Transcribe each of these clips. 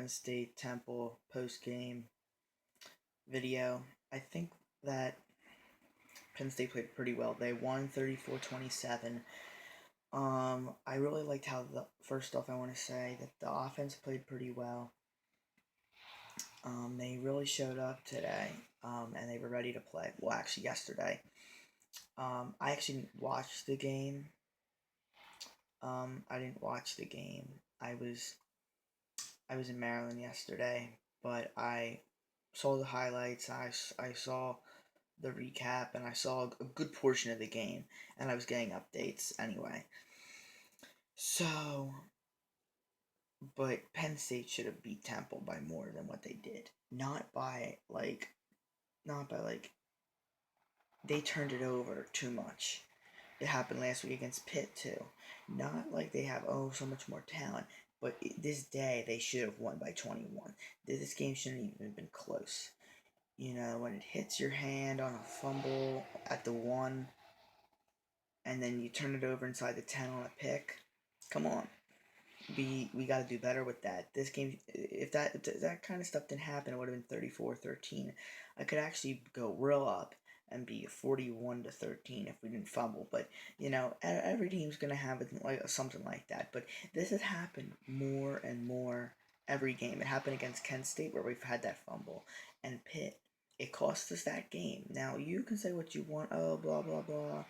Penn State Temple post game video. I think that Penn State played pretty well. They won 34-27. I really liked how first off I want to say that the offense played pretty well. They really showed up today, and they were ready to play. Well, actually, yesterday. I actually didn't watch the game. I didn't watch the game. I was in Maryland yesterday, but I saw the highlights. I saw the recap, and I saw a good portion of the game, and I was getting updates anyway. So, but Penn State should have beat Temple by more than what they did. Not by like they turned it over too much. It happened last week against Pitt too. Not like they have so much more talent, but this day they should have won by 21. This game shouldn't even have been close. You know, when it hits your hand on a fumble at the 1, and then you turn it over inside the 10 on a pick. Come on. We got to do better with that. This game, if that kind of stuff didn't happen, it would have been 34-13. I could actually go real up and be 41-13 if we didn't fumble. But every team's gonna have like something like that. But this has happened more and more every game. It happened against Kent State where we've had that fumble, and Pitt. It cost us that game. Now you can say what you want, blah blah blah,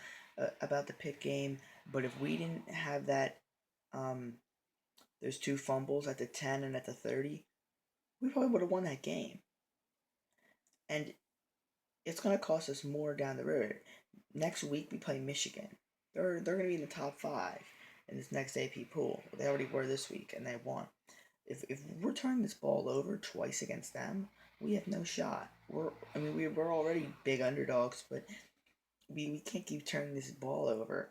about the Pitt game, but if we didn't have that, um, those two fumbles at the 10 and at the 30, we probably would have won that game. And it's going to cost us more down the road. Next week we play Michigan. They're going to be in the top 5 in this next AP pool. They already were this week and they won. If we're turning this ball over twice against them, we have no shot. We're already big underdogs, but we can't keep turning this ball over.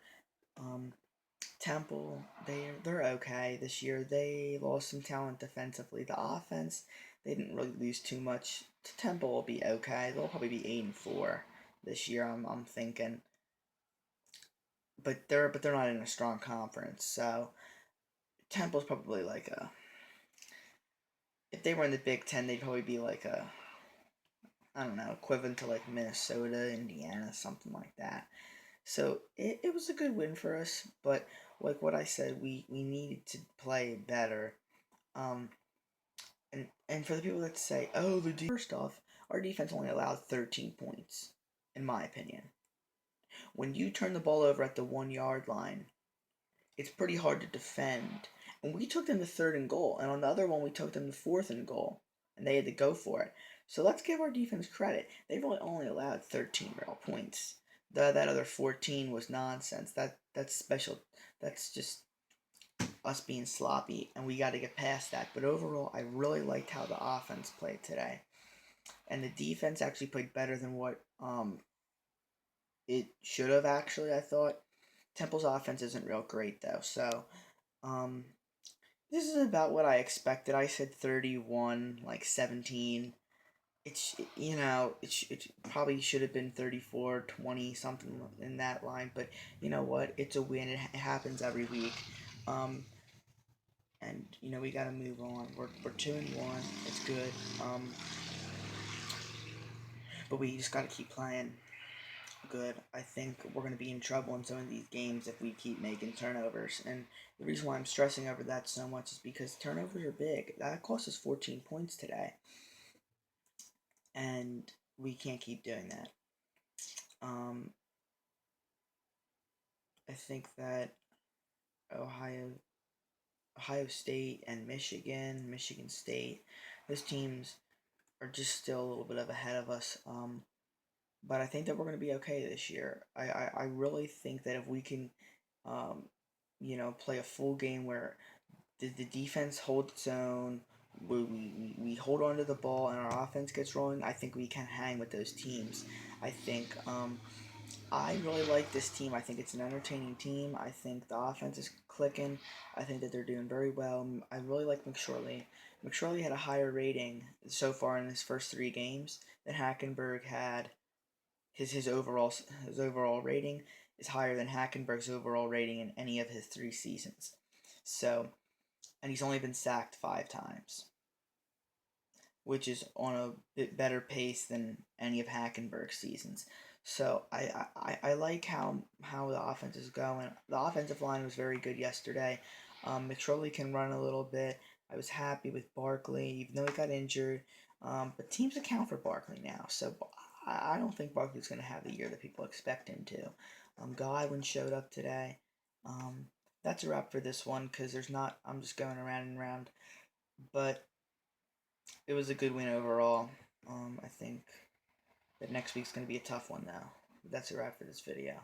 Temple, they're okay this year. They lost some talent defensively. The offense, they didn't really lose too much. Temple will be okay. They'll probably be 8-4 this year. I'm thinking, but they're not in a strong conference. So Temple's probably like a. If they were in the Big Ten, they'd probably be like a. I don't know, equivalent to like Minnesota, Indiana, something like that. So it was a good win for us, but like what I said, we needed to play better. Um, and for the people that say, oh, first off, our defense only allowed 13 points, in my opinion. When you turn the ball over at the 1 yard line, it's pretty hard to defend. And we took them to 3rd and goal, and on the other one, we took them to 4th and goal, and they had to go for it. So let's give our defense credit. They've only allowed 13 real points. That other 14 was nonsense. That's special. That's just us being sloppy, and we got to get past that. But overall, I really liked how the offense played today, and the defense actually played better than what it should have. Actually, I thought Temple's offense isn't real great though, so um, this is about what I expected. I said 31, like 17. It probably should have been 34-20, something in that line, but you know what, it's a win. It happens every week. And we got to move on. We're 2-1. It's good. But we just got to keep playing good. I think we're going to be in trouble in some of these games if we keep making turnovers. And the reason why I'm stressing over that so much is because turnovers are big. That cost us 14 points today, and we can't keep doing that. I think that Ohio State and Michigan State, those teams are just still a little bit of ahead of us. But I think that we're going to be okay this year. I really think that if we can, play a full game where the defense holds its own, we hold on to the ball and our offense gets rolling, I think we can hang with those teams. I think I really like this team. I think it's an entertaining team. I think the offense is clicking. I think that they're doing very well. I really like McSorley. McSorley had a higher rating so far in his first 3 games than Hackenberg had. His overall rating is higher than Hackenberg's overall rating in any of his 3 seasons. So, and he's only been sacked 5 times. which is on a bit better pace than any of Hackenberg's seasons. So I like how the offense is going. The offensive line was very good yesterday. McTroley can run a little bit. I was happy with Barkley, even though he got injured. But teams account for Barkley now, so I don't think Barkley's going to have the year that people expect him to. Godwin showed up today. Um, that's a wrap for this one because there's not. I'm just going around and around, but it was a good win overall. I think that next week's going to be a tough one, though. That's a wrap for this video.